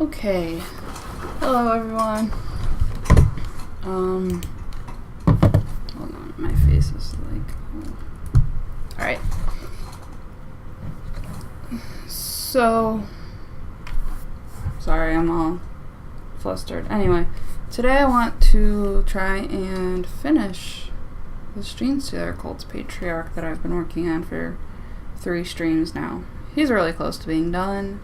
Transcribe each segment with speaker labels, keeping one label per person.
Speaker 1: Okay. Hello everyone. Hold on, my face is like... Alright. So... Sorry, I'm all flustered. Anyway, today I want to try and finish the Stream Stealer Cult's Patriarch that I've been working on for 3 streams now. He's really close to being done.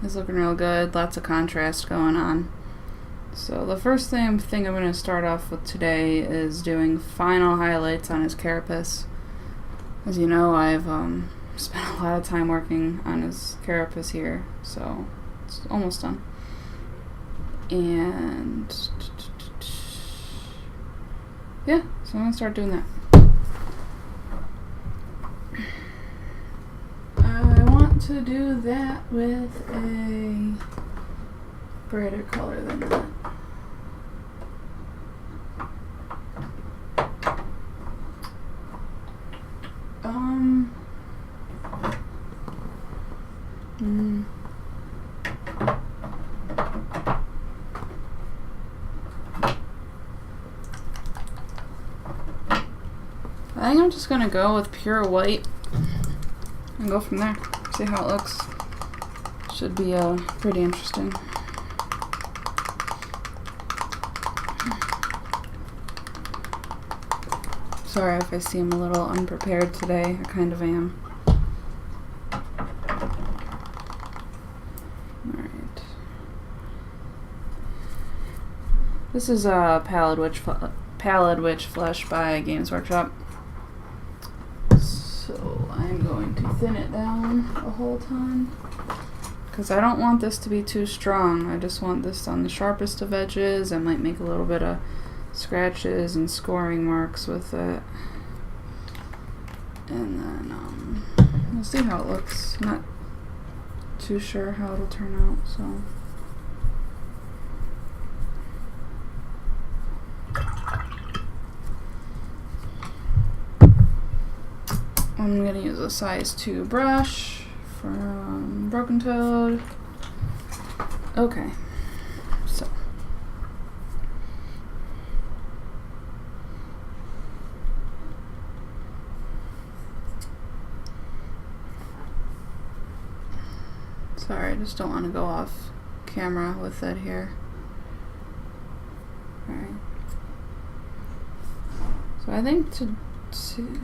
Speaker 1: He's looking real good, lots of contrast going on. So the first thing I'm going to start off with today is doing final highlights on his carapace. As you know, I've spent a lot of time working on his carapace here, so it's almost done. And yeah, so I'm going to start doing that. To do that with a brighter color than that. I think I'm just gonna go with pure white and go from there. See how it looks. Should be pretty interesting. Sorry if I seem a little unprepared today. I kind of am. Alright. This is Pallid Witch Flesh by Games Workshop. So I'm going to thin it down a whole ton because I don't want this to be too strong. I just want this on the sharpest of edges. I might make a little bit of scratches and scoring marks with it, and then we'll see how it looks. Not too sure how it'll turn out, so I'm going to use a size 2 brush from Broken Toad. Okay, so sorry, I just don't want to go off camera with it here. Alright. So I think to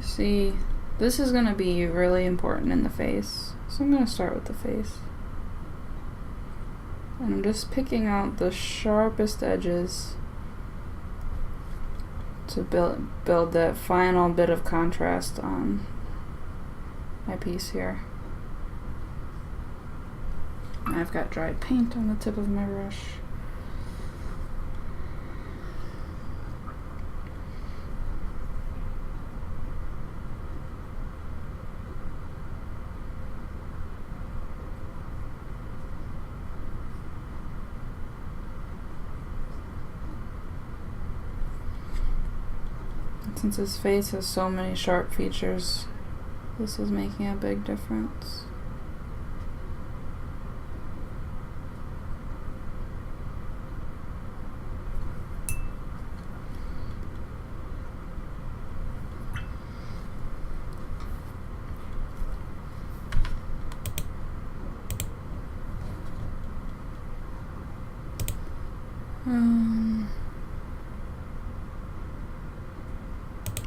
Speaker 1: see, this is going to be really important in the face, so I'm going to start with the face. And I'm just picking out the sharpest edges to build that final bit of contrast on my piece here. And I've got dried paint on the tip of my brush. Since his face has so many sharp features, this is making a big difference.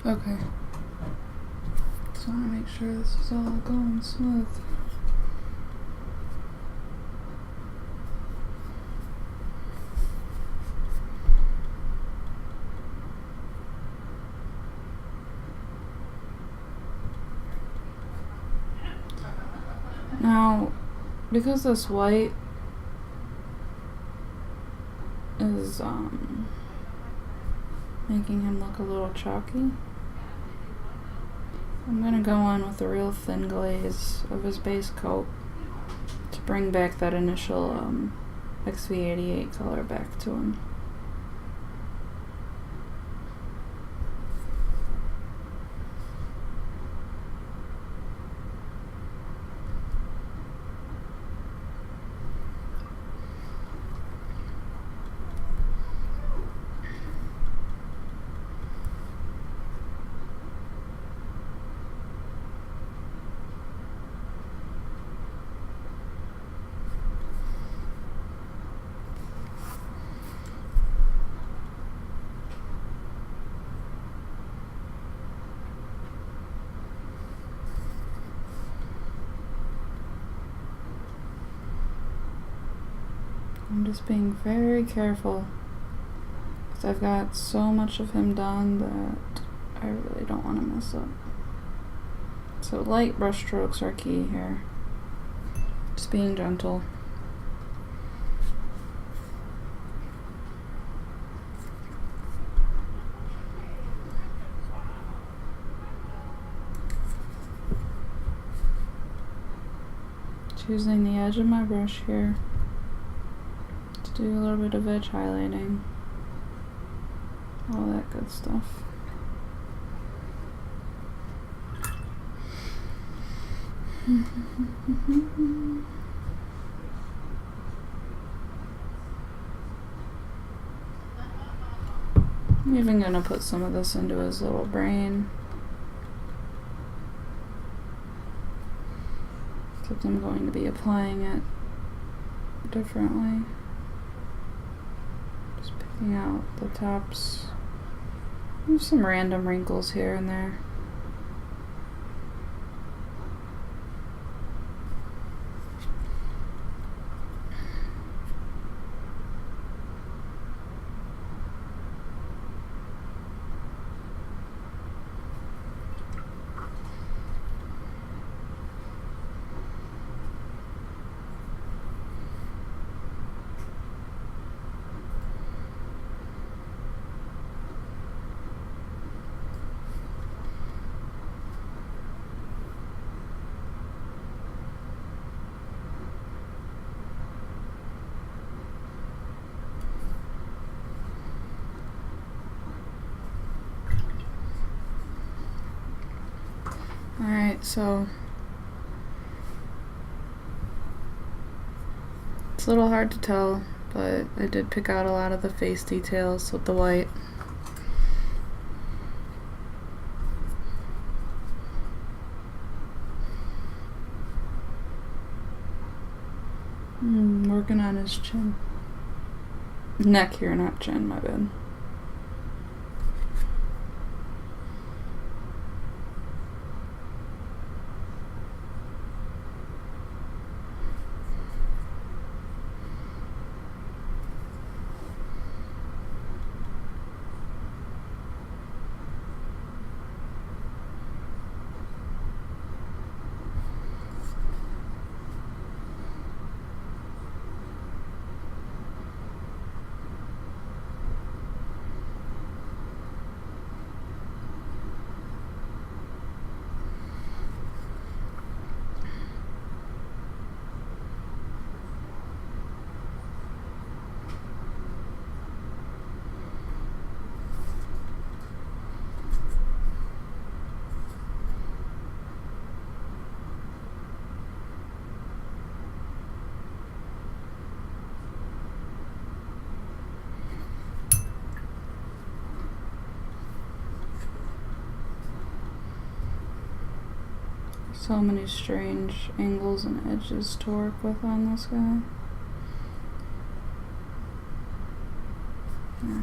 Speaker 1: Okay. Just want to make sure this is all going smooth. Now, because this white is making him look a little chalky, I'm going to go on with a real thin glaze of his base coat to bring back that initial XV88 color back to him. just being very careful, because I've got so much of him done that I really don't want to mess up. So light brush strokes are key here. Just being gentle. Choosing the edge of my brush here to do a little bit of edge highlighting. All that good stuff. I'm even gonna put some of this into his little brain. Except I'm going to be applying it differently. Just picking out the tops. There's some random wrinkles here and there. Alright, so it's a little hard to tell, but I did pick out a lot of the face details with the white. Working on his chin. Neck here, not chin, my bad. So many strange angles and edges to work with on this guy. Yeah.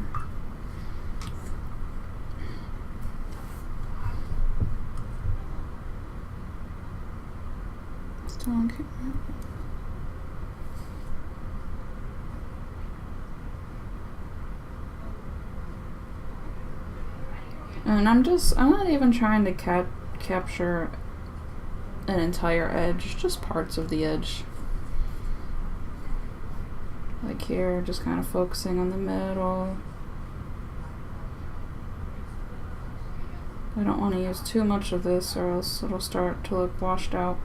Speaker 1: Still on camera. And I'm not even trying to capture an entire edge, just parts of the edge. Like here, just kind of focusing on the middle. I don't want to use too much of this or else it'll start to look washed out.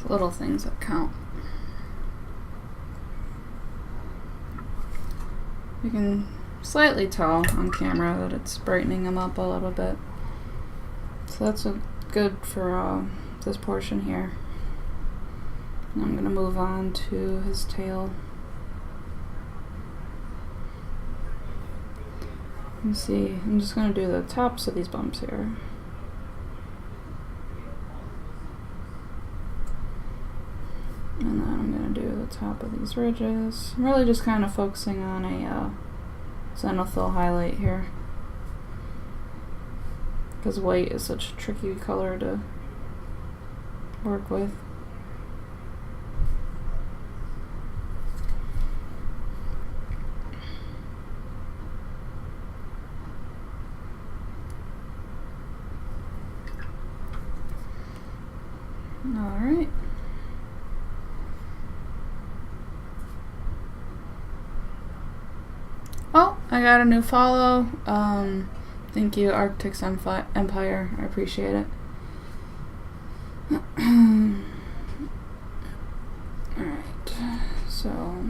Speaker 1: little things that count. You can slightly tell on camera that it's brightening him up a little bit. So that's good for this portion here. And I'm going to move on to his tail. You see, I'm just going to do the tops of these bumps here. And then I'm going to do the top of these ridges. I'm really just kind of focusing on a zenithal highlight here, because white is such a tricky color to work with. Alright. Oh, I got a new follow. Thank you, Arctic's Empire. I appreciate it. Alright, so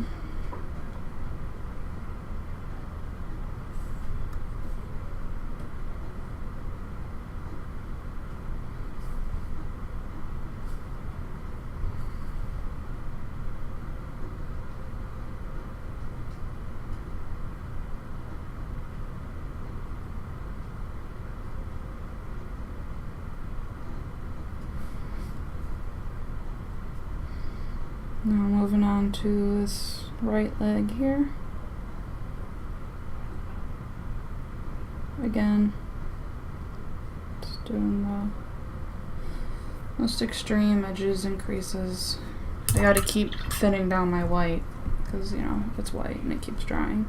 Speaker 1: now moving on to this right leg here. Again, just doing the most extreme edges and creases. I gotta keep thinning down my white, because, you know, it's white and it keeps drying.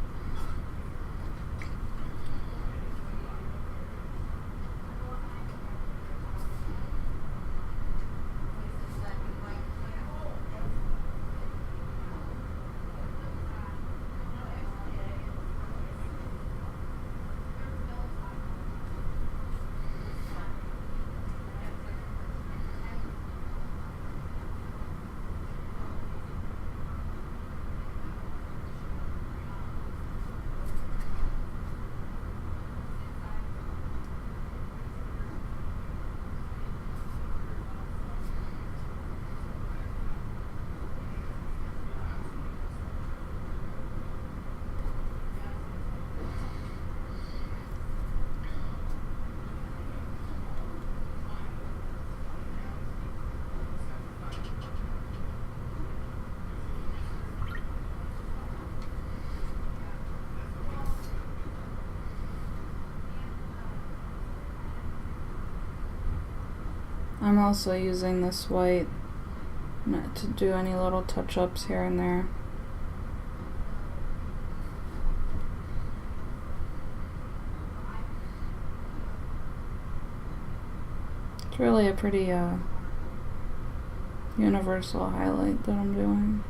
Speaker 1: I'm also using this white not to do any little touch-ups here and there. It's really a pretty universal highlight that I'm doing.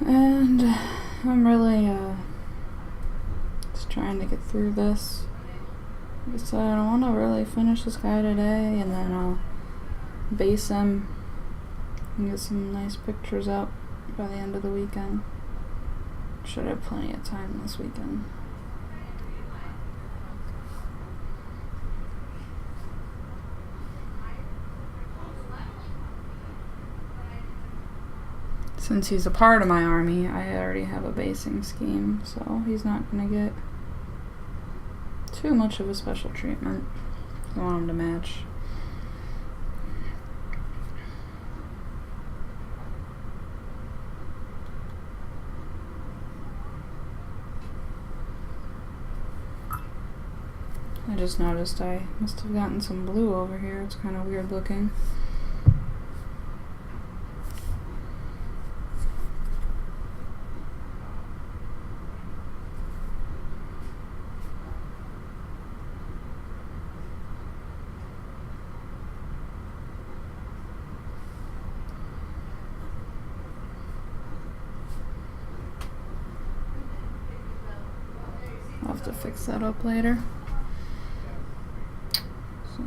Speaker 1: And I'm really just trying to get through this. I decided I want to really finish this guy today, and then I'll base him and get some nice pictures up by the end of the weekend. Should have plenty of time this weekend. Since he's a part of my army, I already have a basing scheme, so he's not going to get too much of a special treatment. I want him to match. I just noticed I must have gotten some blue over here. It's kind of weird looking. I'll have to fix that up later. So.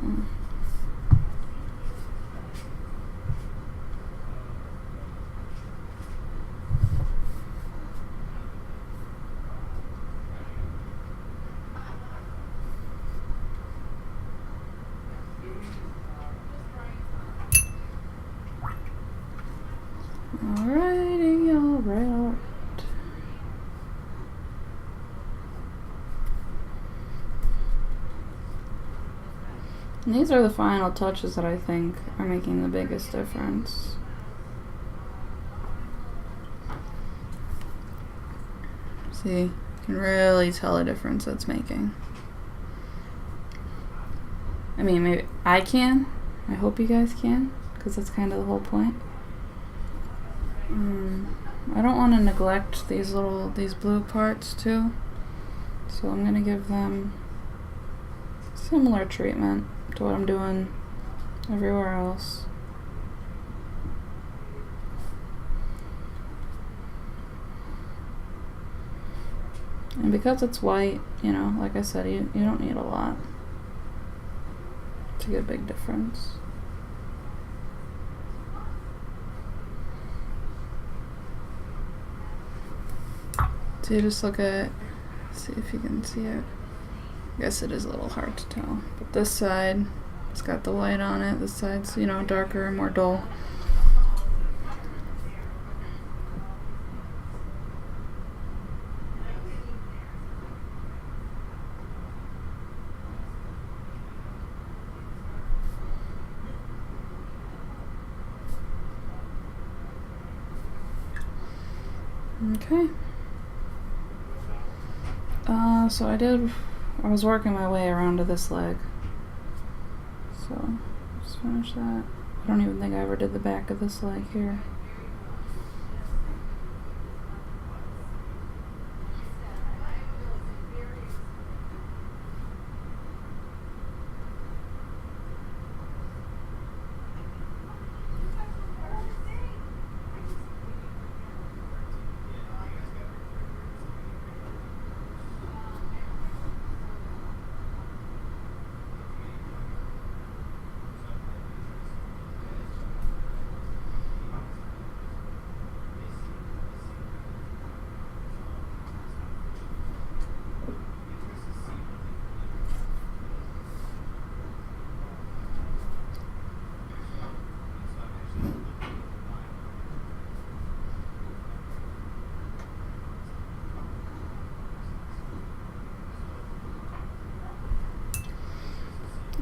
Speaker 1: Alrighty, alright. And these are the final touches that I think are making the biggest difference. See, you can really tell a difference it's making. I mean, maybe I can. I hope you guys can, because that's kind of the whole point. I don't want to neglect these blue parts too, so I'm gonna give them similar treatment to what I'm doing everywhere else. And because it's white, you know, like I said, you don't need a lot to get a big difference. So you just look at, see if you can see it. I guess it is a little hard to tell. But this side, it's got the white on it. This side's, you know, darker and more dull. Okay. So I was working my way around to this leg. So, just finish that. I don't even think I ever did the back of this leg here.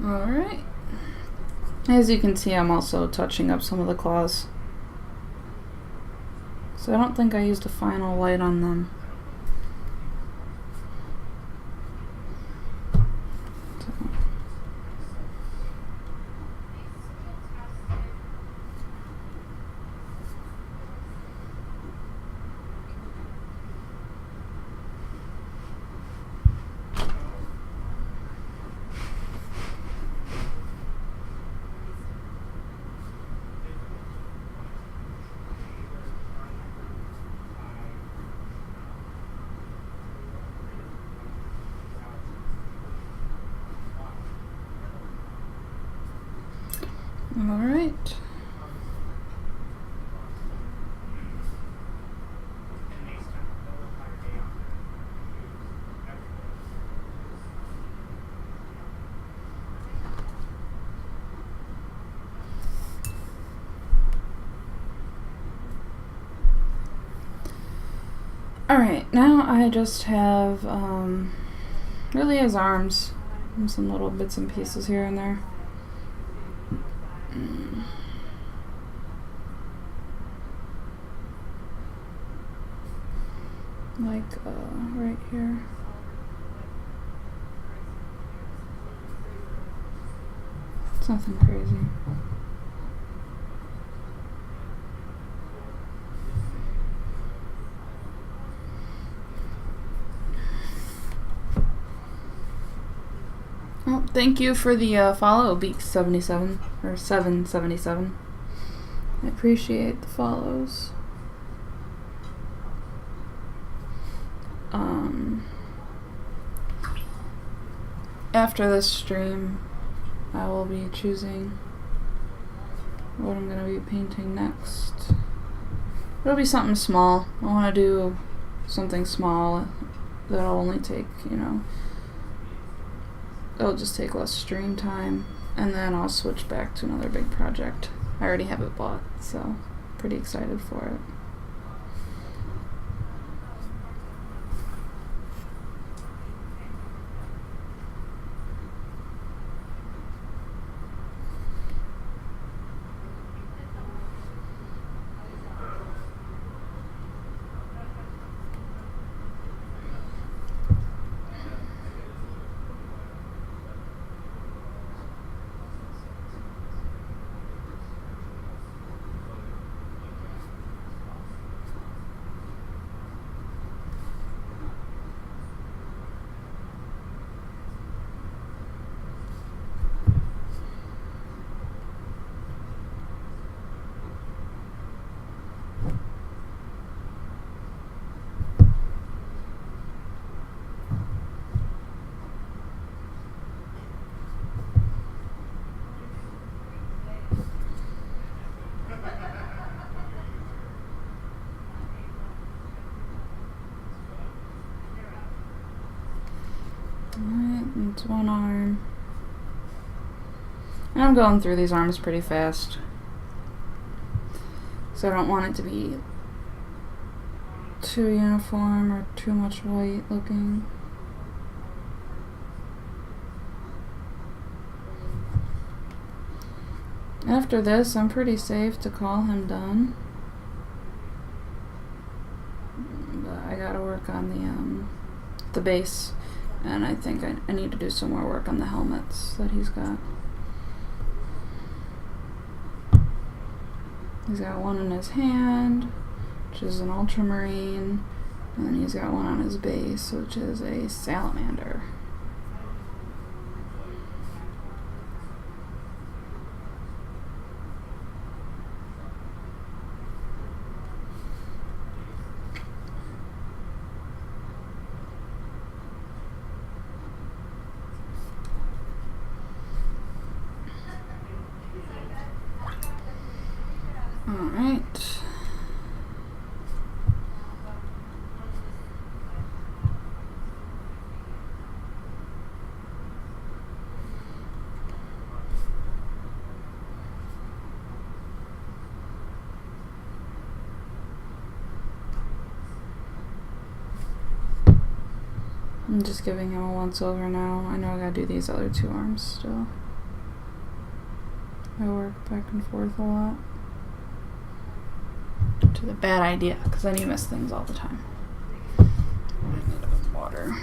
Speaker 1: Alright. As you can see, I'm also touching up some of the claws. So I don't think I used a final white on them. Alright. Alright, now I just have really his arms and some little bits and pieces here and there. Like right here. It's nothing crazy. Well, thank you for the follow, Beak77 or 777. I appreciate the follows. After this stream, I will be choosing what I'm going to be painting next. It'll be something small. I want to do something small that'll only take, it'll just take less stream time, and then I'll switch back to another big project. I already have it bought, so pretty excited for it. It's one arm. And I'm going through these arms pretty fast, so I don't want it to be too uniform or too much white looking. After this, I'm pretty safe to call him done. But I gotta work on the base. And I think I need to do some more work on the helmets that he's got. He's got one in his hand, which is an ultramarine, and then he's got one on his base, which is a salamander. Alright. I'm just giving him a once over now. I know I gotta do these other two arms still. I work back and forth a lot. To the bad idea, because then you miss things all the time. I need a bit of water.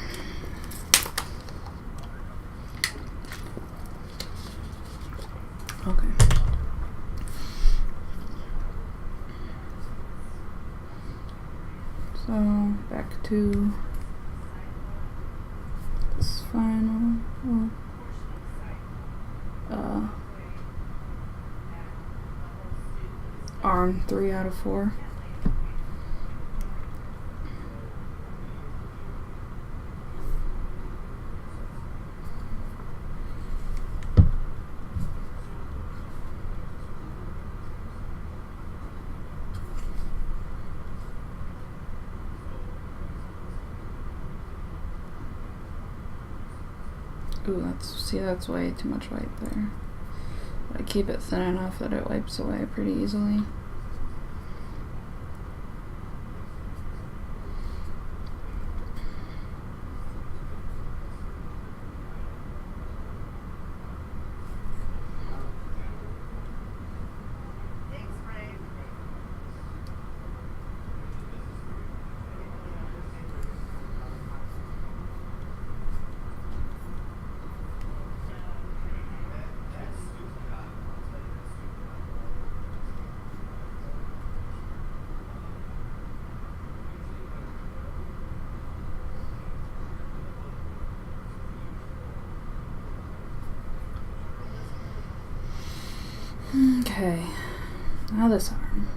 Speaker 1: Okay. So, back to this final arm 3 out of 4. Ooh, that's way too much white there. But I keep it thin enough that it wipes away pretty easily. Okay, now this arm.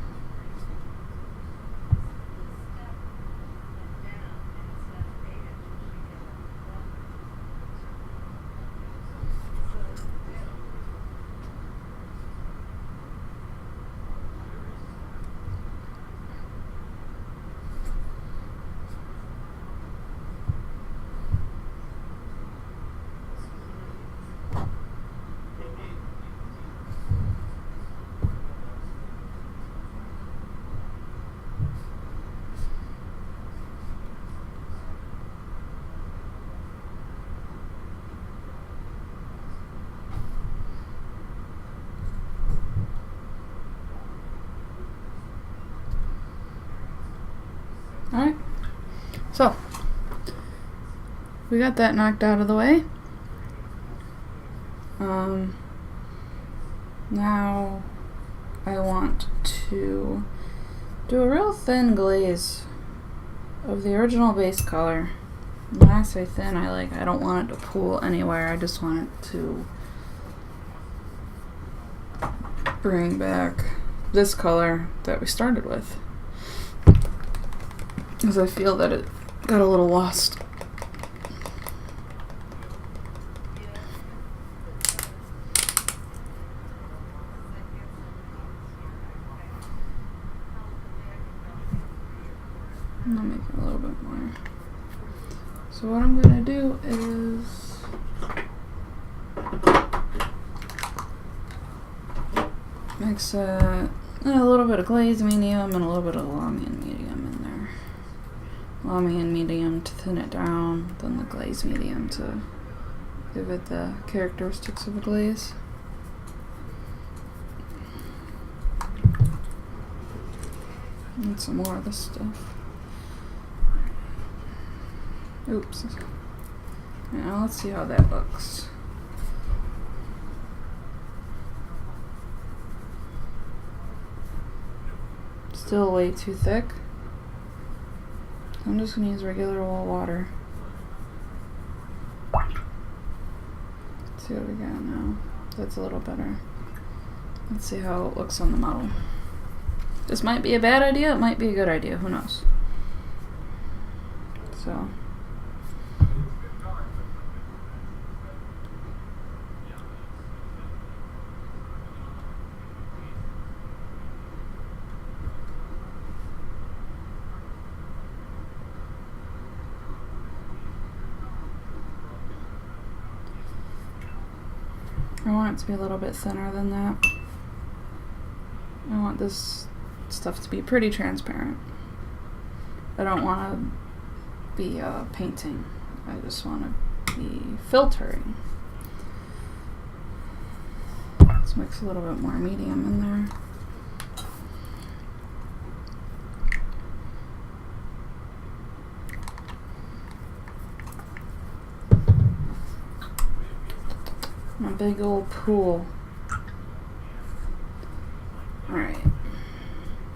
Speaker 1: Alright, so we got that knocked out of the way. Now I want to do a real thin glaze of the original base color. When I say thin, I don't want it to pool anywhere. I just want it to bring back this color that we started with, because I feel that it got a little lost. I'll make it a little bit more. So what I'm going to do is mix a little bit of glaze medium and a little bit of Lamian medium in there. Lamian medium to thin it down, then the glaze medium to give it the characteristics of a glaze. And some more of this stuff. Oops. Now let's see how that looks. Still way too thick. I'm just going to use regular old water. Let's see what we got now. That's a little better. Let's see how it looks on the model. This might be a bad idea, it might be a good idea, who knows. So I want it to be a little bit thinner than that. I want this stuff to be pretty transparent. I don't want to be painting. I just want to be filtering. Let's mix a little bit more medium in there. My big old pool. Alright.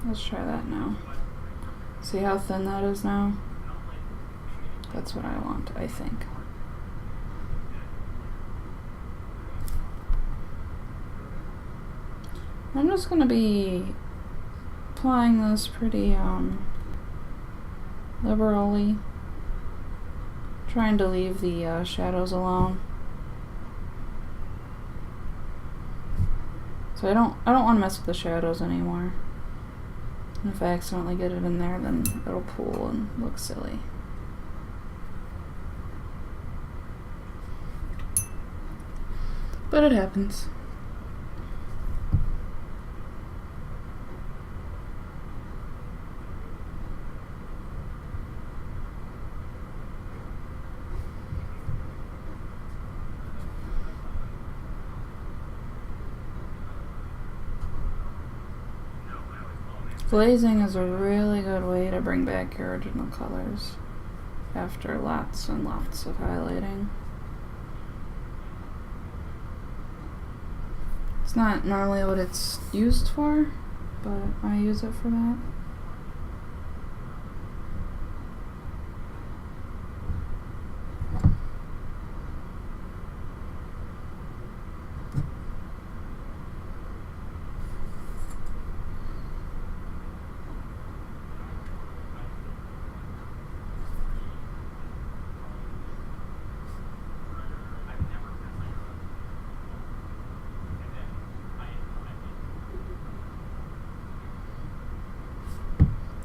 Speaker 1: Let's try that now. See how thin that is now? That's what I want, I think. I'm just going to be applying this pretty liberally. Trying to leave the shadows alone. So I don't want to mess with the shadows anymore. And if I accidentally get it in there, then it'll pool and look silly. But it happens. Glazing is a really good way to bring back your original colors after lots and lots of highlighting. It's not normally what it's used for, but I use it for that.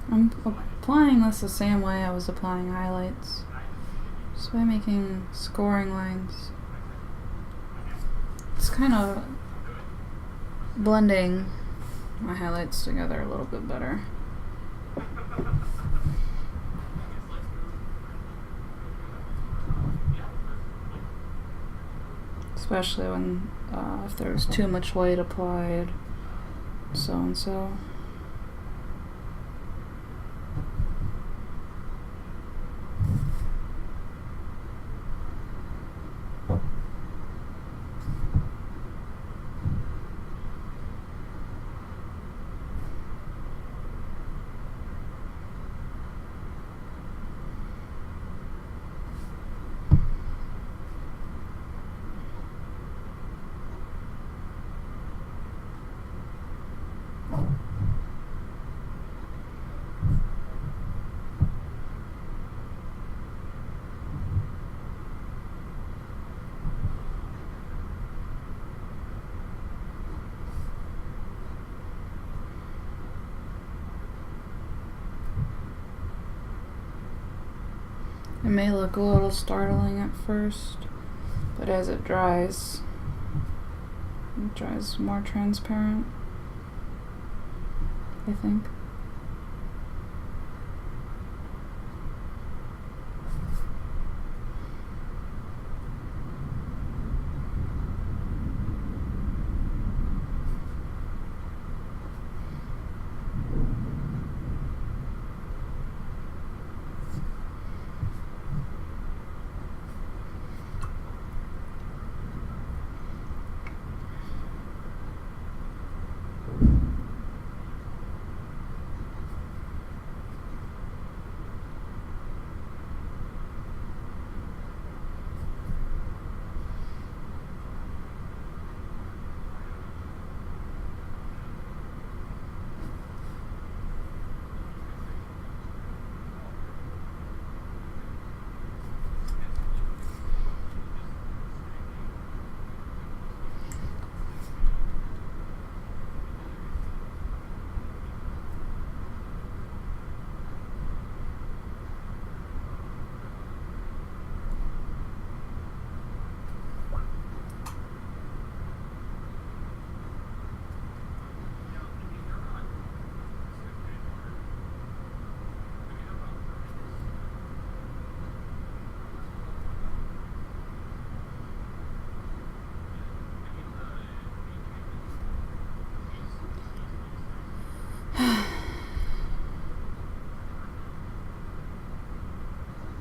Speaker 1: I'm applying this the same way I was applying highlights, just by making scoring lines. It's kind of blending my highlights together a little bit better. Especially when, if there's too much white applied, so and so. It may look a little startling at first, but as it dries more transparent, I think.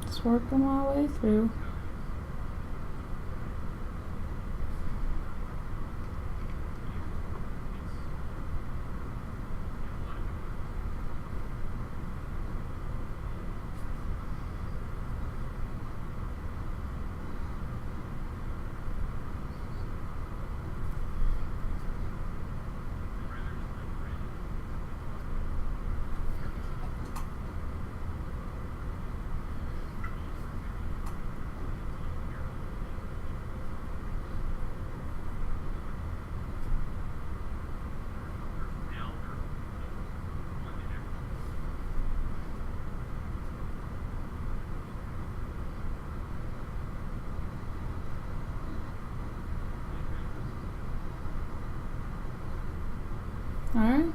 Speaker 1: Just working my way through. Alright.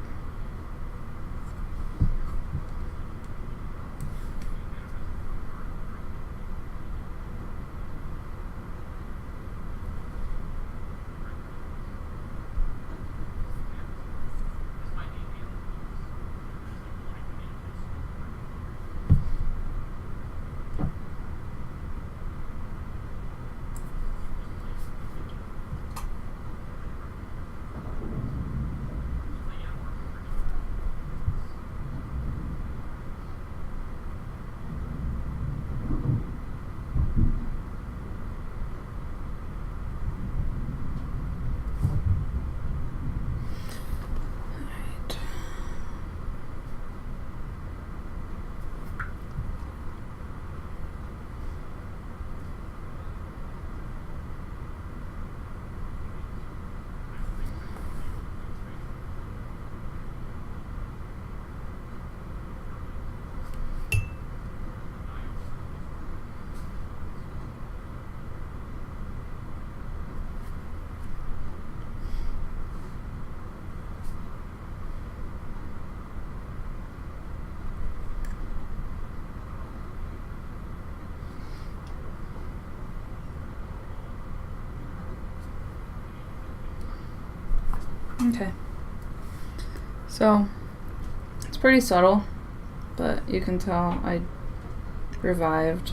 Speaker 1: Okay, so it's pretty subtle, but you can tell I revived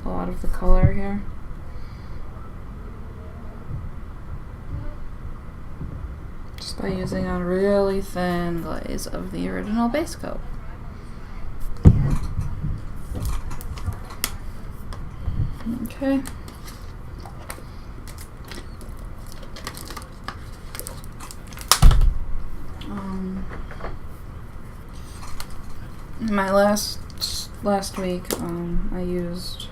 Speaker 1: a lot of the color here. Just by using a really thin glaze of the original base coat. Okay. My last week, I used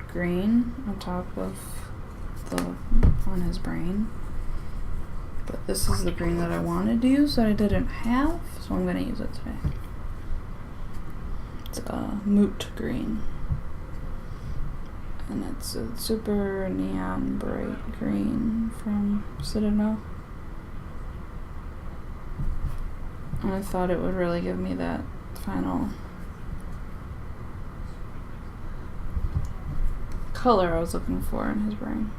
Speaker 1: green on top of on his brain, but this is the green that I wanted to use that I didn't have, so I'm gonna use it today. It's a moot green, and it's a super neon bright green from Citadel. And I thought it would really give me that final color I was looking for in his brain.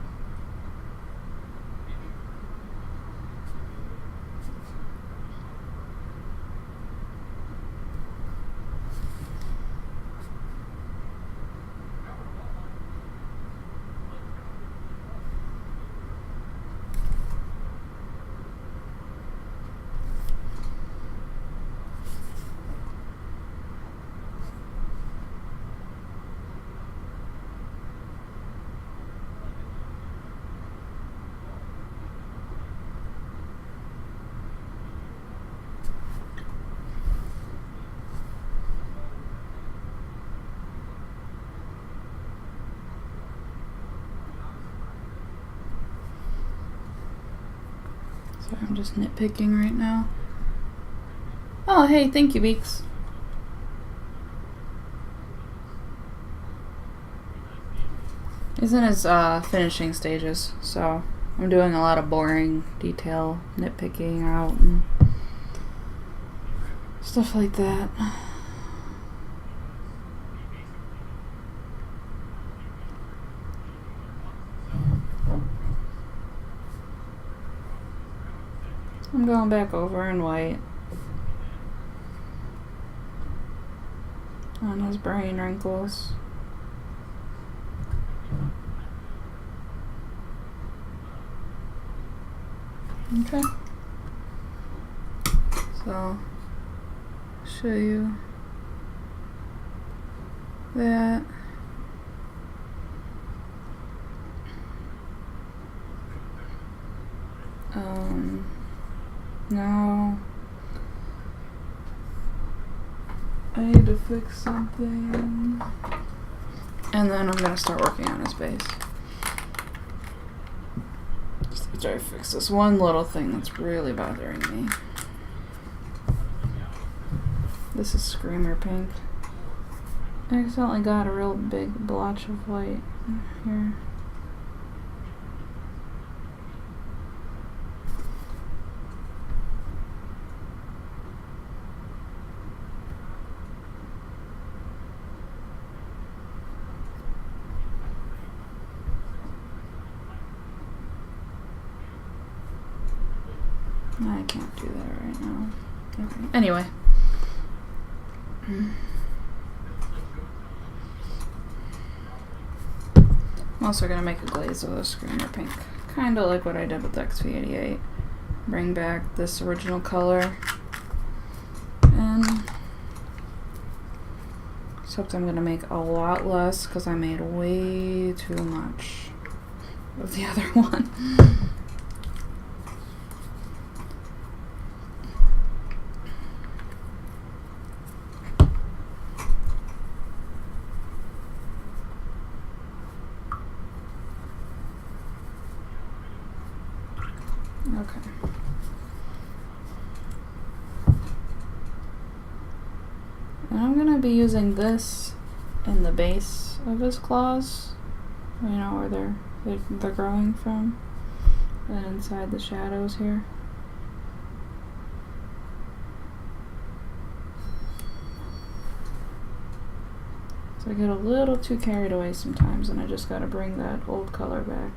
Speaker 1: Sorry, I'm just nitpicking right now. Oh, hey, thank you, Beaks. He's in his finishing stages, so I'm doing a lot of boring detail nitpicking out and stuff like that. I'm going back over in white on his brain wrinkles. Okay. So, show you that. Now I need to fix something, and then I'm gonna start working on his base. Just after I fix this one little thing that's really bothering me. This is Screamer Pink. I accidentally got a real big blotch of white here. I can't do that right now. Okay. Anyway. I'm also going to make a glaze of the Screamer Pink. Kind of like what I did with XV88. Bring back this original color. And except I'm going to make a lot less because I made way too much of the other one. Okay. And I'm going to be using this in the base of his claws, you know, where they're growing from, and inside the shadows here. So I get a little too carried away sometimes, and I just got to bring that old color back.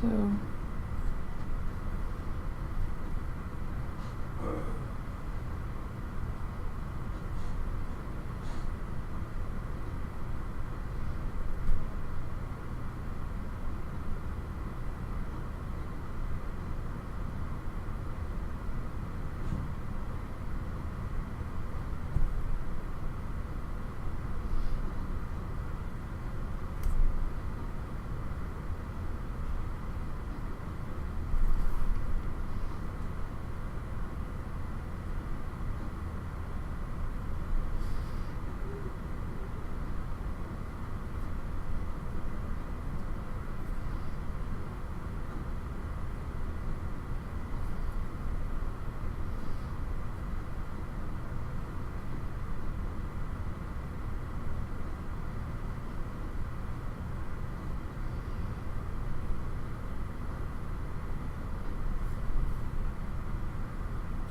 Speaker 1: So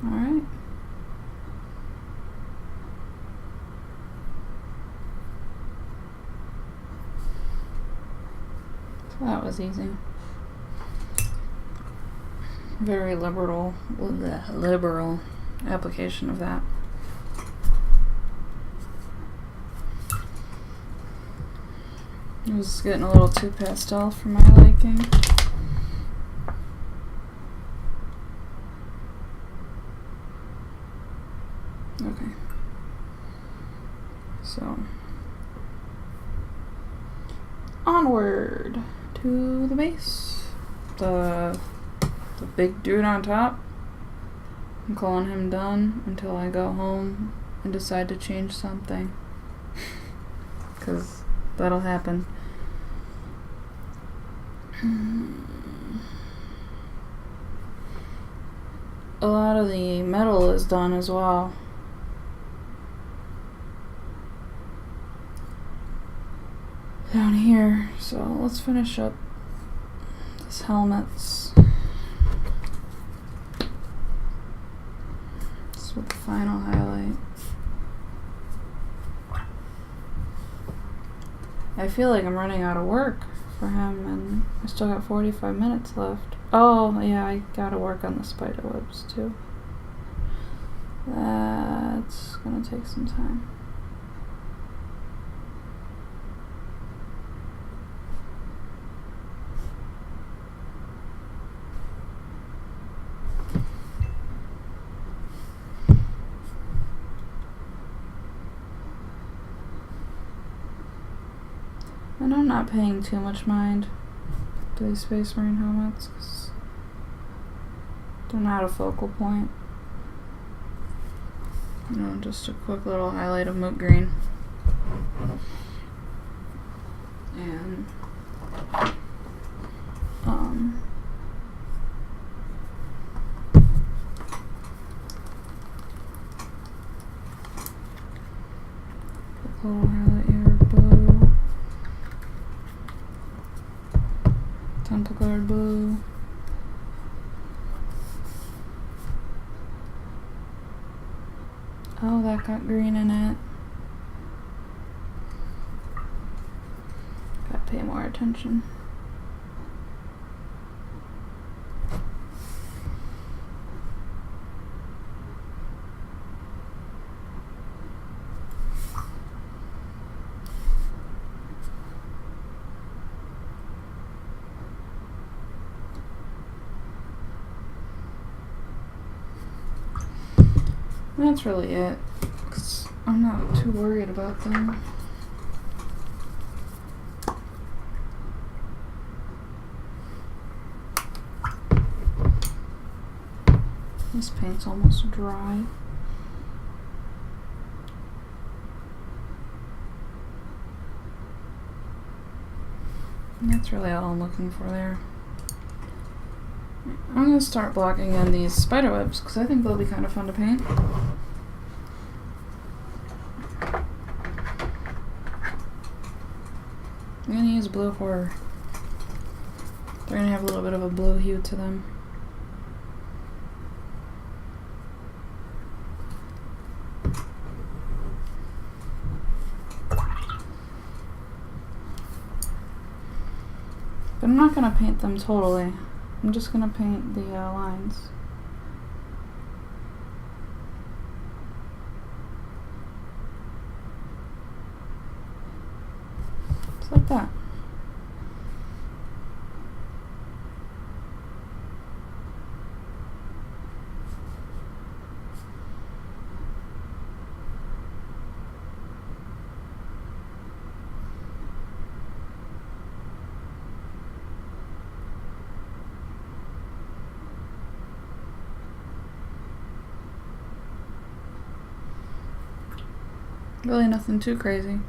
Speaker 1: alright. So that was easy. Very liberal application of that. It was getting a little too pastel for my liking. Okay. So, onward to the base. The big dude on top. I'm calling him done until I go home and decide to change something. Because that'll happen. A lot of the metal is done as well. Down here, so let's finish up this helmet's. This is with the final highlight. I feel like I'm running out of work for him, and I still got 45 minutes left. Oh, yeah, I gotta work on the spider webs too. That's gonna take some time. And I'm not paying too much mind to these Space Marine helmets, because they're not a focal point. You know, just a quick little highlight of moot green. And quick little highlight here of blue. Temple Guard blue. Oh, that got green in it. Gotta pay more attention. That's really it, 'cause I'm not too worried about them. This paint's almost dry. And that's really all I'm looking for there. I'm going to start blocking in these spiderwebs because I think they'll be kind of fun to paint. I'm going to use blue horror. They're going to have a little bit of a blue hue to them. But I'm not going to paint them totally. I'm just going to paint the lines. Just like that. Really nothing too crazy.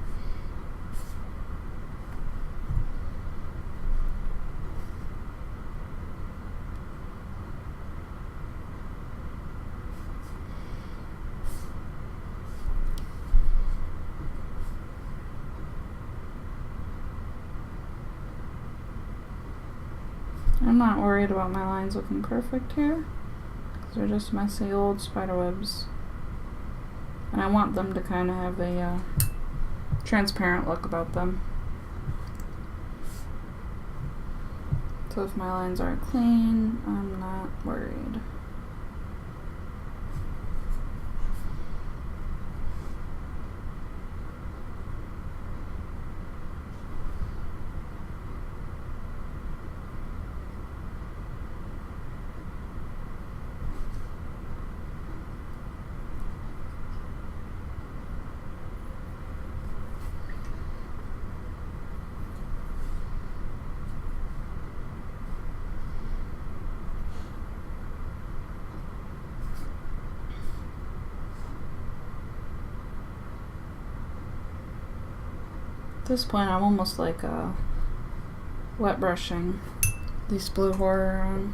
Speaker 1: I'm not worried about my lines looking perfect here, because they're just messy old spiderwebs. And I want them to kind of have a transparent look about them. So if my lines aren't clean, I'm not worried. At this point, I'm almost like wet brushing these blue horror on.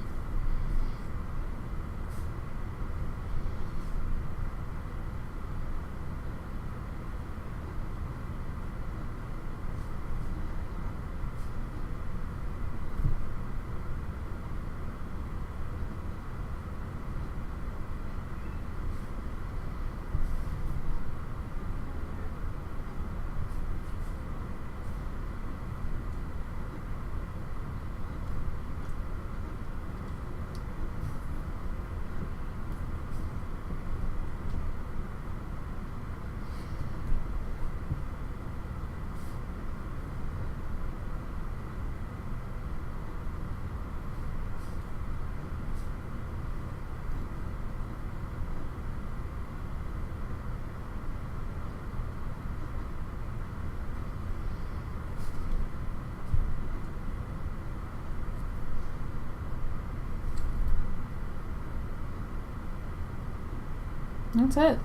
Speaker 1: That's it.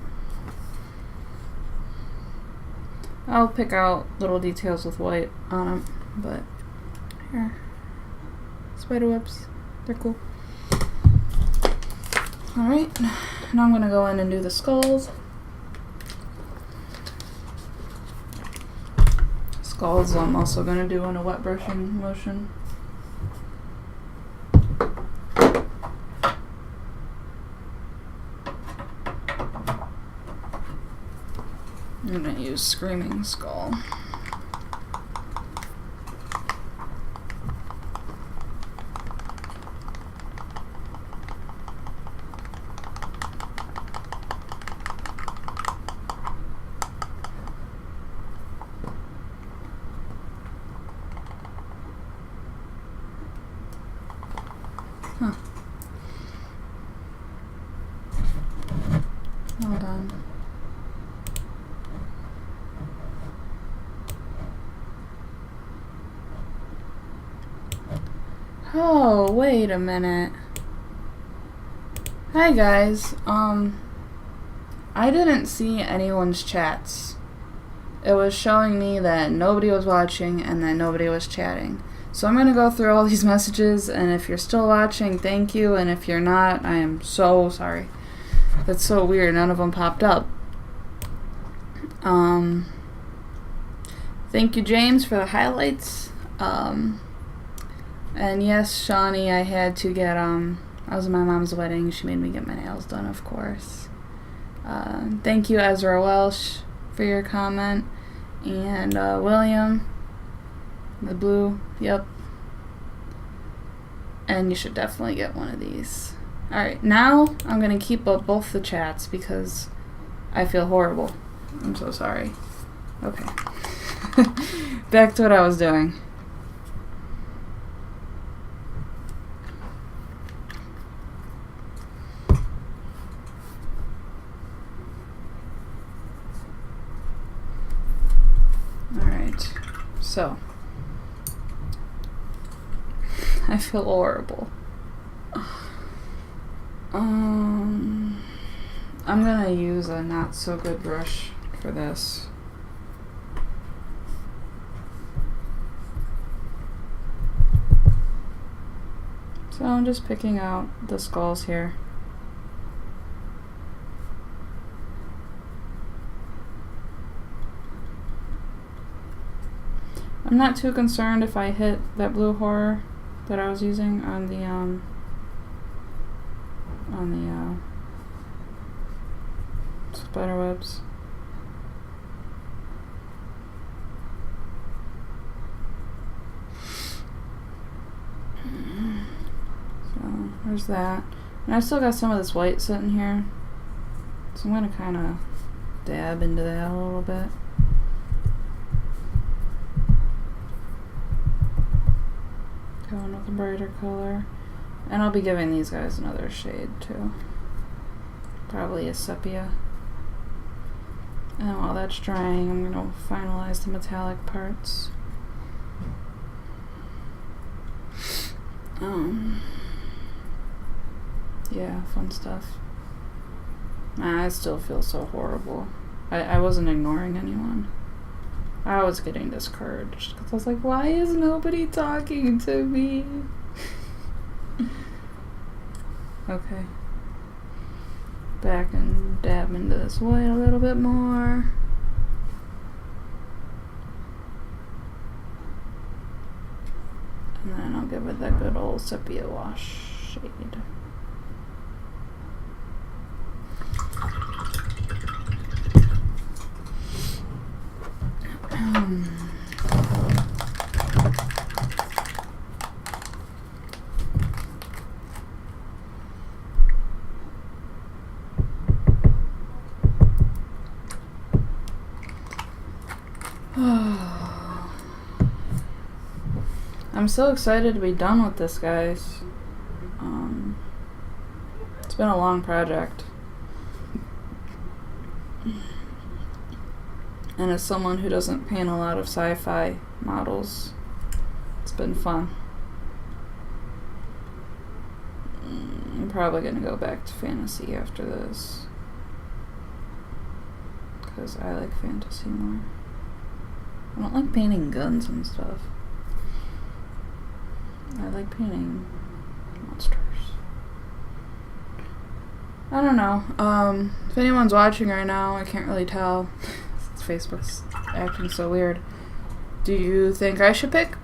Speaker 1: I'll pick out little details with white on them, but here. Spider webs. They're cool. Alright, now I'm going to go in and do the skulls. Skulls I'm also going to do in a wet brushing motion. I'm going to use Screaming Skull. Huh. Well done. Oh, wait a minute. Hi guys. I didn't see anyone's chats. It was showing me that nobody was watching and that nobody was chatting. So I'm going to go through all these messages, and if you're still watching, thank you, and if you're not, I am so sorry. That's so weird, none of them popped up. Thank you, James, for the highlights. And yes, Shawnee, I had to get, I was at my mom's wedding, she made me get my nails done, of course. Thank you, Ezra Welsh, for your comment, and William. The blue, yep. And you should definitely get one of these. Alright, now I'm going to keep up both the chats because I feel horrible. I'm so sorry. Okay. Back to what I was doing. Alright, so I feel horrible. I'm gonna use a not so good brush for this. So I'm just picking out the skulls here. I'm not too concerned if I hit that blue horror that I was using on the spider webs. So there's that. And I still got some of this white sitting here, so I'm gonna kind of dab into that a little bit. Going with a brighter color. And I'll be giving these guys another shade too. Probably a sepia. And while that's drying, I'm going to finalize the metallic parts. Yeah, fun stuff. I still feel so horrible. I wasn't ignoring anyone. I was getting discouraged because I was like, why is nobody talking to me? Okay. Back and dab into this white a little bit more. And then I'll give it that good old sepia wash shade. I'm so excited to be done with this, guys. It's been a long project. And as someone who doesn't paint a lot of sci-fi models, it's been fun. I'm probably going to go back to fantasy after this. because I like fantasy more. I don't like painting guns and stuff. I like painting monsters. I don't know. If anyone's watching right now, I can't really tell. Facebook's acting so weird. Do you think I should pick?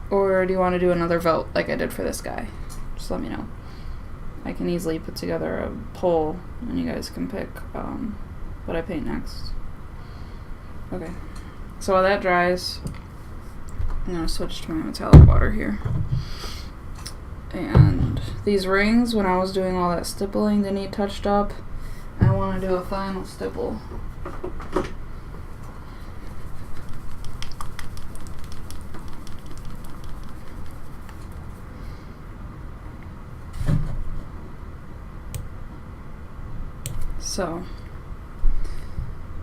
Speaker 1: Or do you want to do another vote like I did for this guy? Just let me know. I can easily put together a poll and you guys can pick what I paint next. Okay. So while that dries, I'm going to switch to my metallic water here. And these rings, when I was doing all that stippling, they need touched up. I want to do a final stipple. So,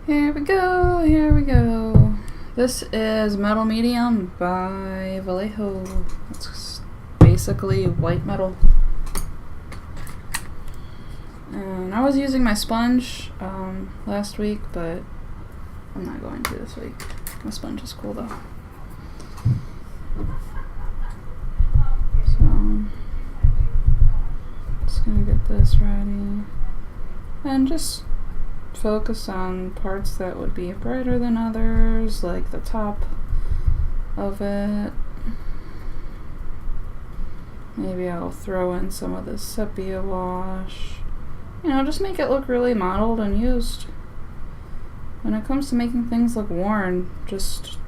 Speaker 1: here we go, here we go. This is Metal Medium by Vallejo. It's basically white metal. And I was using my sponge last week, but I'm not going to this week. My sponge is cool though. So, just gonna get this ready. And just focus on parts that would be brighter than others, like the top of it. Maybe I'll throw in some of this sepia wash. You know, just make it look really modeled and used. When it comes to making things look worn, just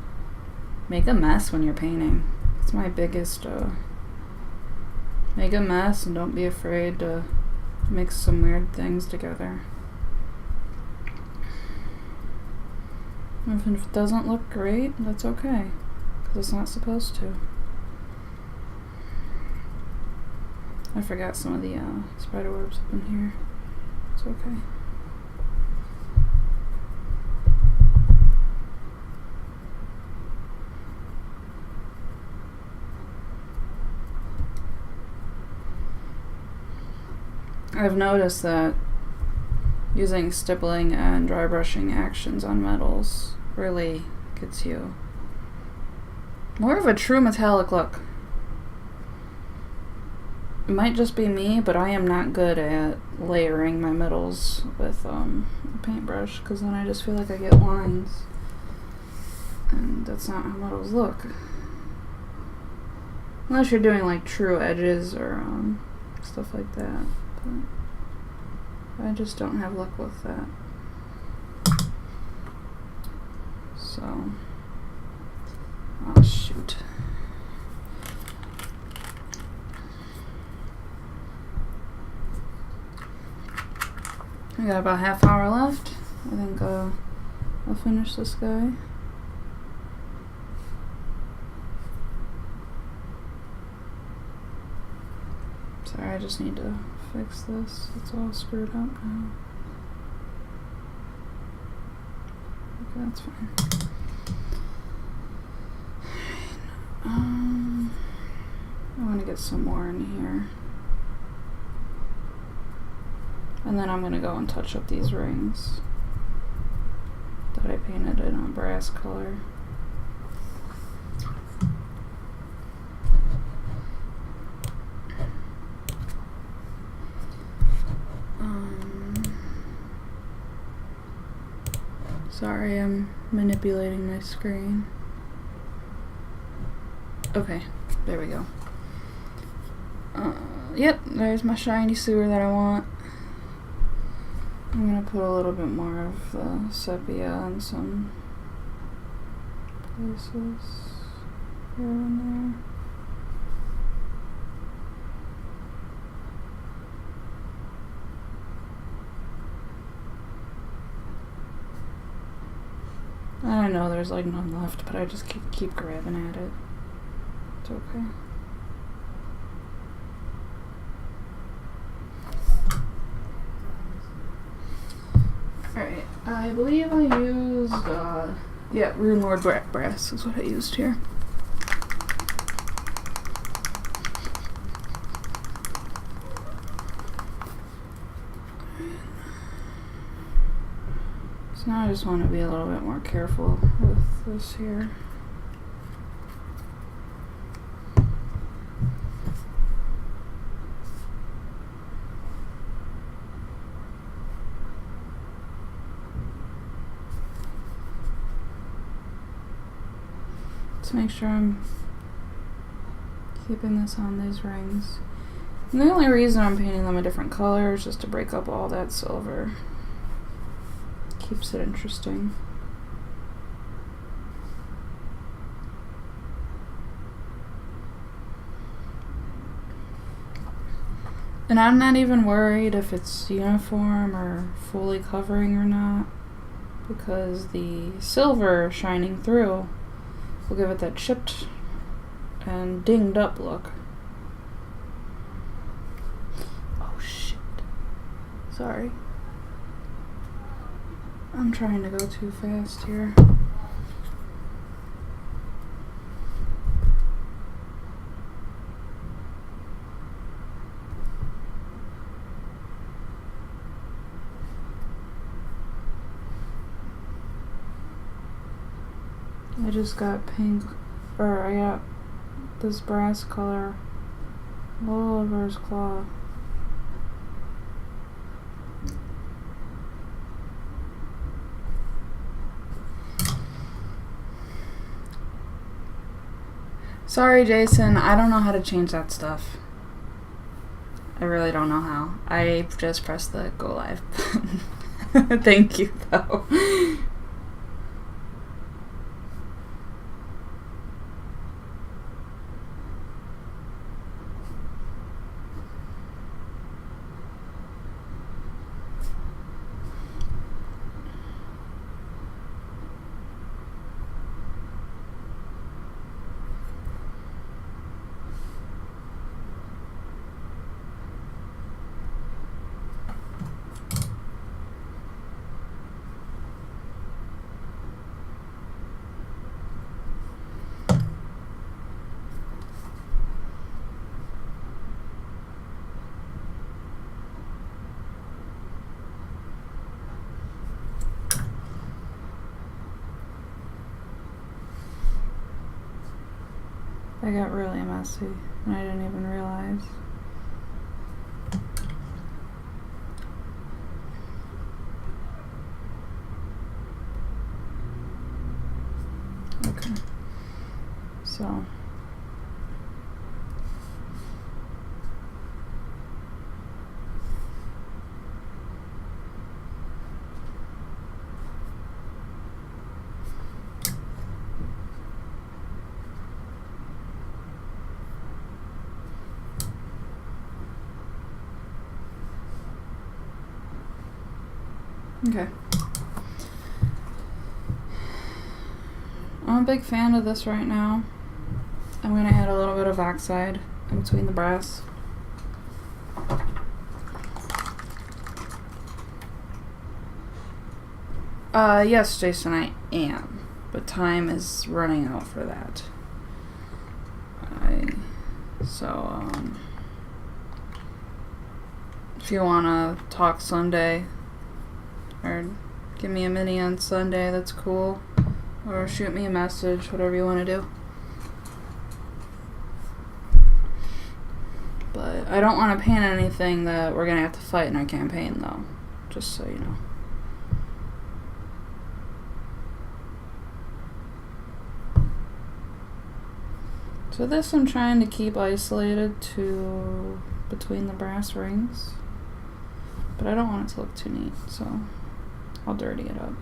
Speaker 1: make a mess when you're painting. It's my biggest, make a mess and don't be afraid to mix some weird things together. If it doesn't look great, that's okay, because it's not supposed to. I forgot some of the spider webs up in here. It's okay. I've noticed that using stippling and dry brushing actions on metals really gets you more of a true metallic look. It might just be me, but I am not good at layering my metals with a paintbrush, because then I just feel like I get lines. And that's not how metals look. Unless you're doing like true edges or stuff like that. But I just don't have luck with that. So, oh shoot. I got about half hour left. I think I'll finish this guy. Sorry, I just need to fix this. It's all screwed up now. Okay, that's fine. I want to get some more in here. And then I'm going to go and touch up these rings that I painted in a brass color. Sorry, I'm manipulating my screen. Okay, there we go. Yep, there's my shiny sewer that I want. I'm gonna put a little bit more of the sepia in some places here and there. I know there's like none left, but I just keep grabbing at it. It's okay. Alright, I believe I used, yeah, Rune Lord Brass is what I used here. now I just want to be a little bit more careful with this here. Let's make sure I'm keeping this on these rings. And the only reason I'm painting them a different color is just to break up all that silver. Keeps it interesting. And I'm not even worried if it's uniform or fully covering or not, because the silver shining through will give it that chipped and dinged up look. Oh shit. Sorry. I'm trying to go too fast here. I just got pink, or I got this brass color all over his claw. Sorry, Jason, I don't know how to change that stuff. I really don't know how. I just pressed the go live button. Thank you, though. I got really messy, and I didn't even realize. Okay. So. Okay. I'm a big fan of this right now. I'm going to add a little bit of oxide in between the brass. Yes, Jason, I am. But time is running out for that. If you want to talk Sunday, or give me a mini on Sunday, that's cool. Or shoot me a message, whatever you want to do. But I don't want to paint anything that we're going to have to fight in our campaign, though. Just so you know. So this I'm trying to keep isolated to between the brass rings. But I don't want it to look too neat, so I'll dirty it up.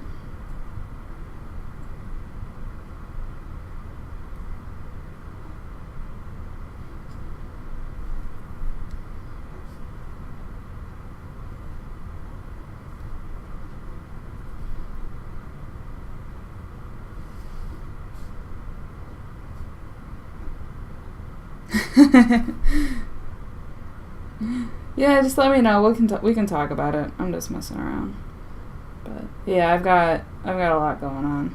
Speaker 1: Yeah, just let me know. We can talk about it. I'm just messing around. But yeah, I've got a lot going on.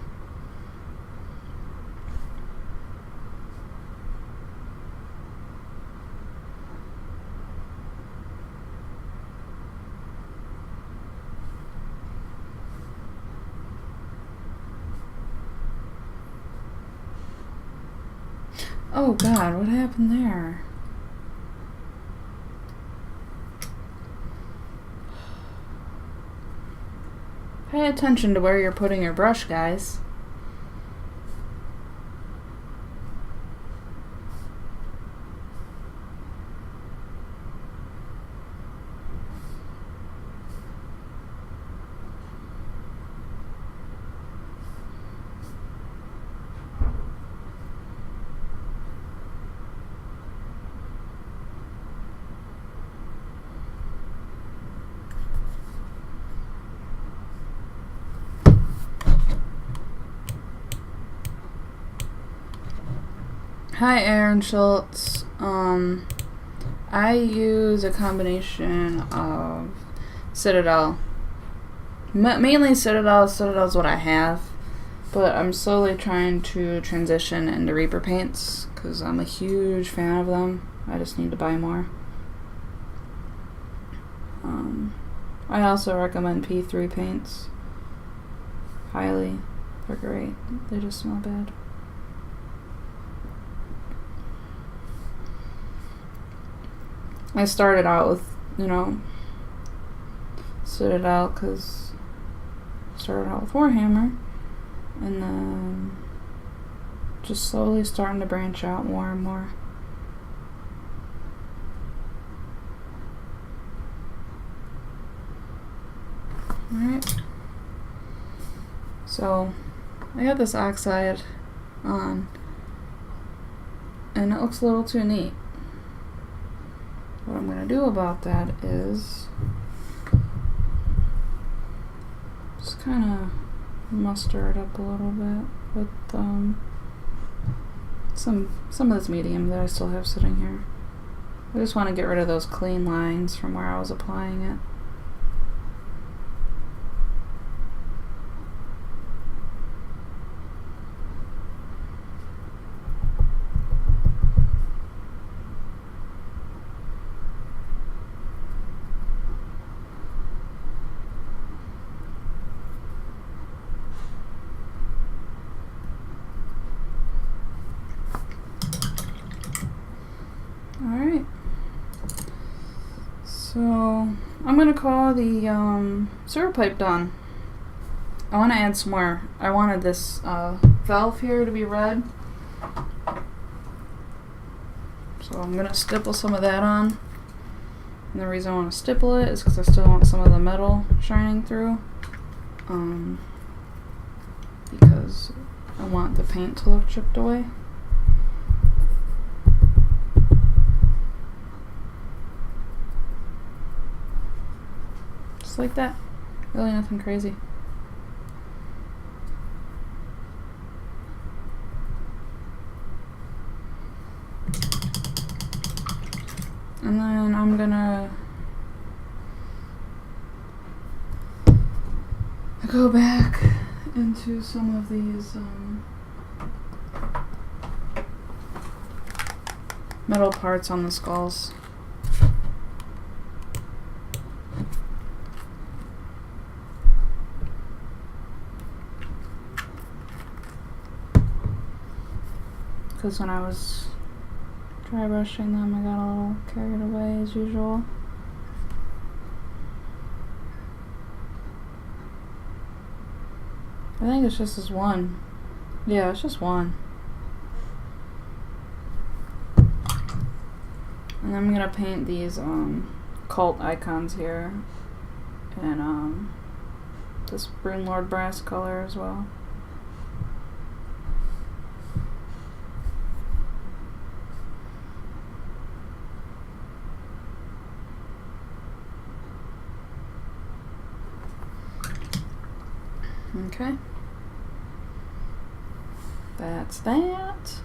Speaker 1: Oh god, what happened there? Pay attention to where you're putting your brush, guys. Hi, Aaron Schultz. I use a combination of Citadel. Mainly Citadel. Citadel's what I have. But I'm slowly trying to transition into Reaper paints because I'm a huge fan of them. I just need to buy more. I also recommend P3 paints. Highly. They're great. They just smell bad. I started out with, Citadel because I started out with Warhammer, and then just slowly starting to branch out more and more. Alright, so I got this oxide on, and it looks a little too neat. What I'm going to do about that is just kind of muster it up a little bit with some of this medium that I still have sitting here. I just want to get rid of those clean lines from where I was applying it. Alright, so I'm going to call the sewer pipe done. I want to add some more. I wanted this valve here to be red, so I'm going to stipple some of that on. And the reason I want to stipple it is because I still want some of the metal shining through, because I want the paint to look chipped away. Just like that. Really nothing crazy. And then I'm gonna go back into some of these metal parts on the skulls. Because when I was dry brushing them, I got a little carried away as usual. I think it's just this one. Yeah, it's just one. And I'm gonna paint these cult icons here and this Rune Lord brass color as well. Okay, that's that.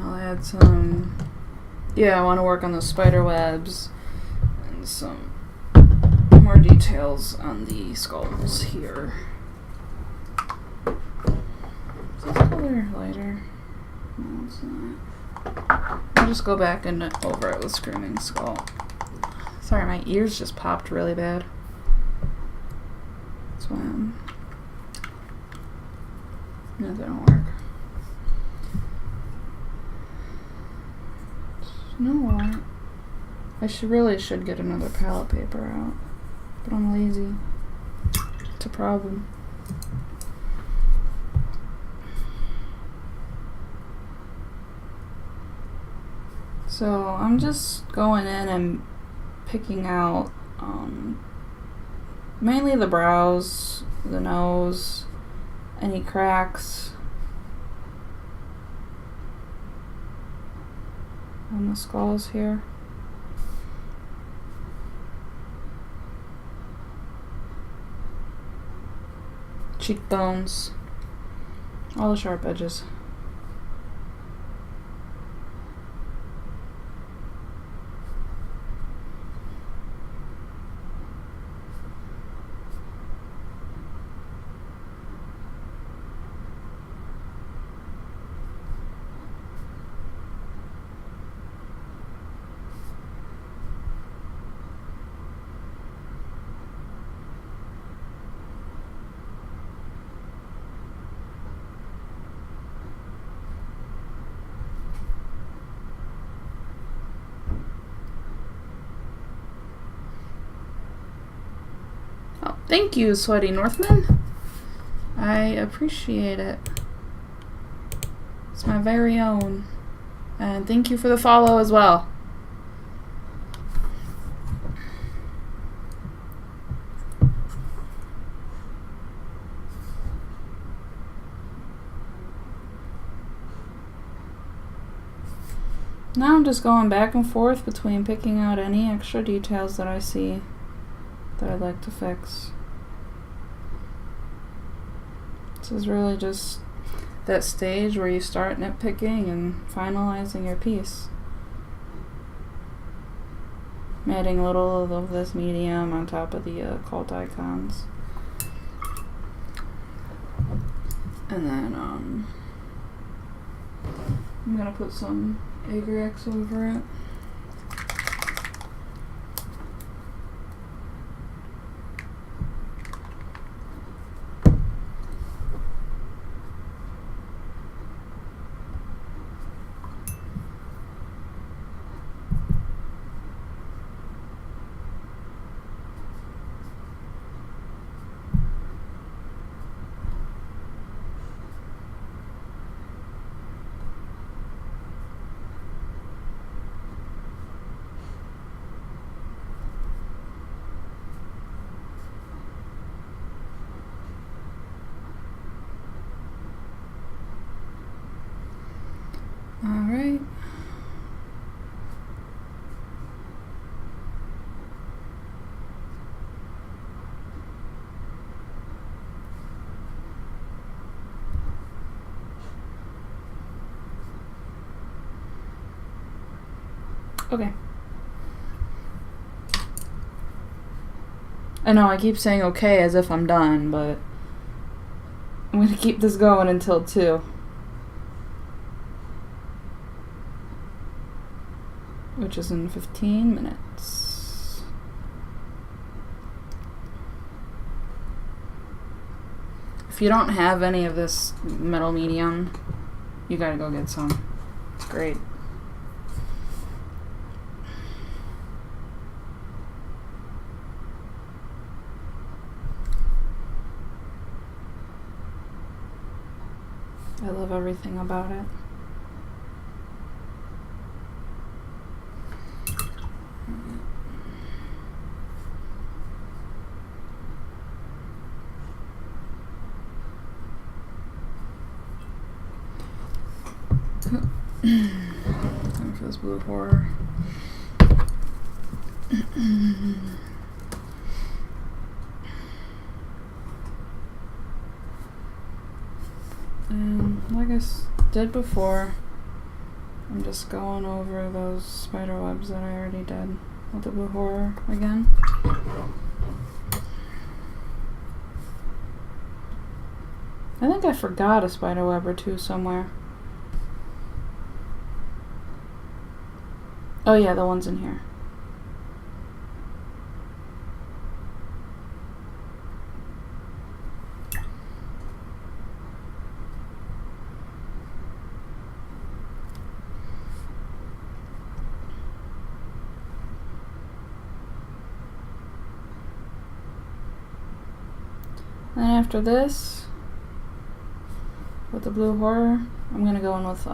Speaker 1: I'll add some, I want to work on the spider webs and some more details on the skulls here. Is this color lighter? No, it's not. I'll just go back and over it with Screaming Skull. Sorry, my ears just popped really bad. Swam. That didn't work. You know what? I really should get another palette paper out, but I'm lazy. It's a problem. So I'm just going in and picking out mainly the brows, the nose, any cracks on the skulls here. Cheekbones, all the sharp edges. Oh, thank you, Sweaty Northman. I appreciate it. It's my very own. And thank you for the follow as well. Now I'm just going back and forth between picking out any extra details that I see that I'd like to fix. This is really just that stage where you start nitpicking and finalizing your piece. I'm adding a little of this medium on top of the cult icons. And then I'm gonna put some Agrex over it. Alright. Okay. I know I keep saying okay as if I'm done, but I'm gonna keep this going until 2. Which is in 15 minutes. If you don't have any of this metal medium, you gotta go get some. It's great. I love everything about it. Time for this blue horror. And like I did before, I'm just going over those spider webs that I already did with the blue horror again. I think I forgot a spider web or two somewhere. Oh yeah, the one's in here. Then after this, with the blue horror, I'm gonna go in with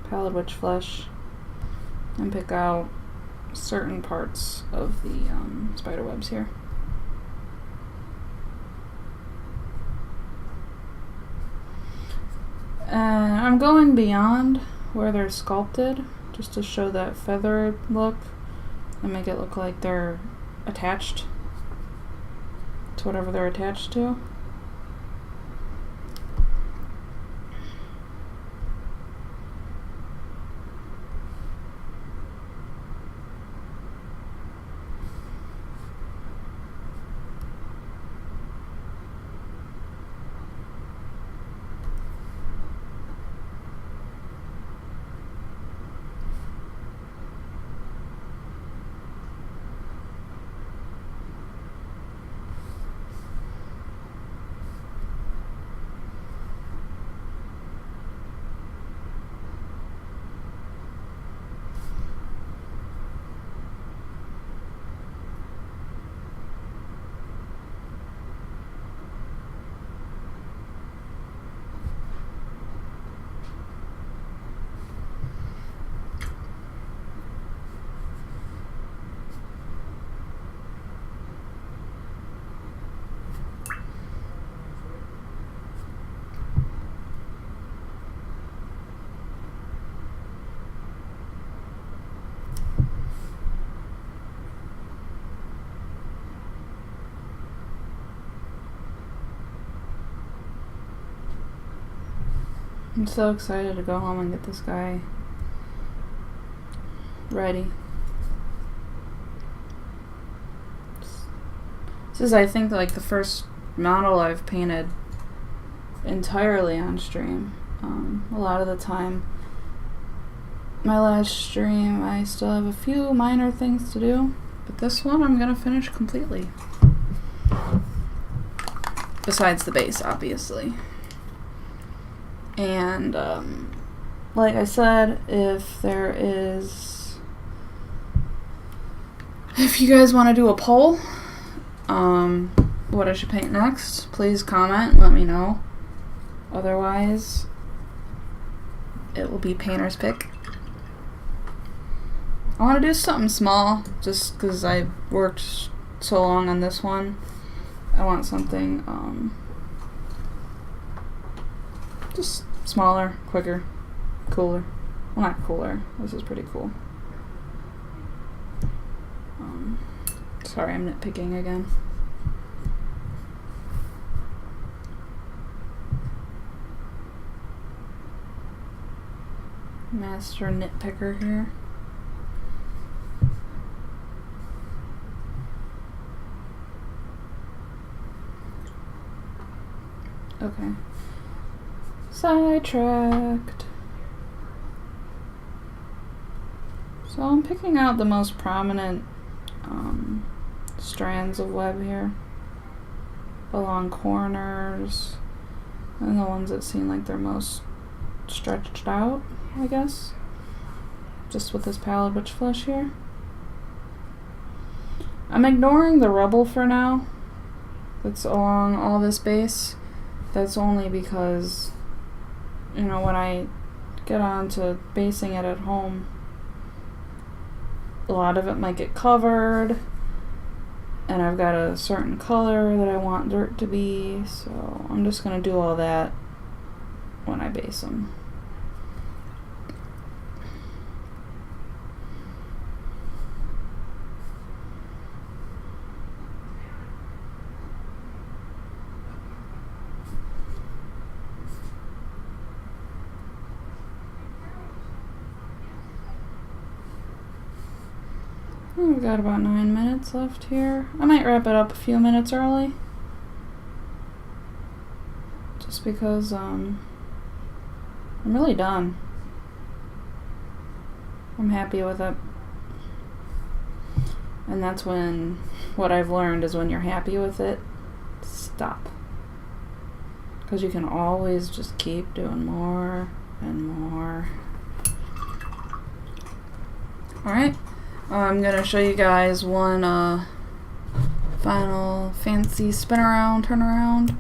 Speaker 1: Pallid Witch Flesh and pick out certain parts of the spider webs here. And I'm going beyond where they're sculpted just to show that feathered look and make it look like they're attached to whatever they're attached to. I'm so excited to go home and get this guy ready. This is, I think, like the first model I've painted entirely on stream. A lot of the time, my last stream, I still have a few minor things to do, but this one I'm gonna finish completely. Besides the base, obviously. And like I said, if you guys want to do a poll, what I should paint next, please comment and let me know. Otherwise, it will be painter's pick. I want to do something small, just because I worked so long on this one. I want something just smaller, quicker, cooler. Well, not cooler. This is pretty cool. Sorry, I'm nitpicking again. Master nitpicker here. Okay. Sidetracked. So I'm picking out the most prominent strands of web here along corners and the ones that seem like they're most stretched out, I guess, just with this Pallid Witch Flesh here. I'm ignoring the rubble for now that's along all this base. That's only because, you know, when I get on to basing it at home, a lot of it might get covered, and I've got a certain color that I want dirt to be, so I'm just going to do all that when I base them. We've got about 9 minutes left here. I might wrap it up a few minutes early. Just because I'm really done. I'm happy with it. And that's when, what I've learned is when you're happy with it, stop. Because you can always just keep doing more and more. Alright. I'm going to show you guys one final fancy spin around, turn around.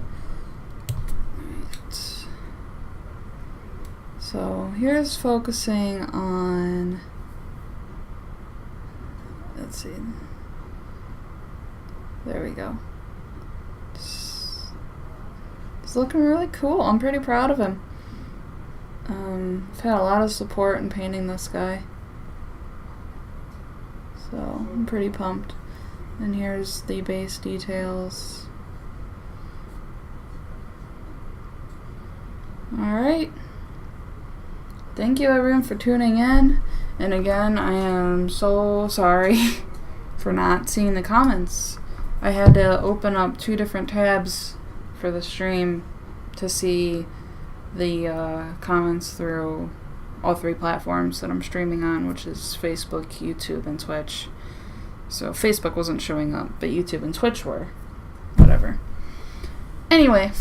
Speaker 1: So here's focusing on, let's see, there we go. It's looking really cool. I'm pretty proud of him. I've had a lot of support in painting this guy, so I'm pretty pumped. And here's the base details. Alright. Thank you everyone for tuning in. And again, I am so sorry for not seeing the comments. I had to open up 2 different tabs for the stream to see the comments through all 3 platforms that I'm streaming on, which is Facebook, YouTube, and Twitch. So Facebook wasn't showing up, but YouTube and Twitch were. Whatever. Anyway.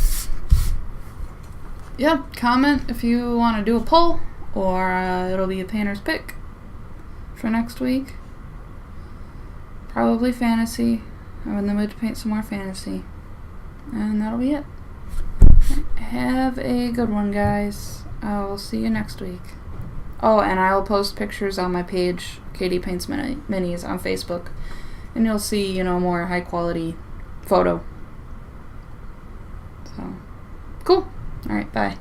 Speaker 1: Yeah, comment if you want to do a poll, or it'll be a painter's pick for next week. Probably fantasy. I'm in the mood to paint some more fantasy. And that'll be it. Have a good one, guys. I'll see you next week. Oh, and I'll post pictures on my page, Katie Paints Minis, on Facebook. And you'll see, you know, more high quality photo. So, cool. Alright, bye.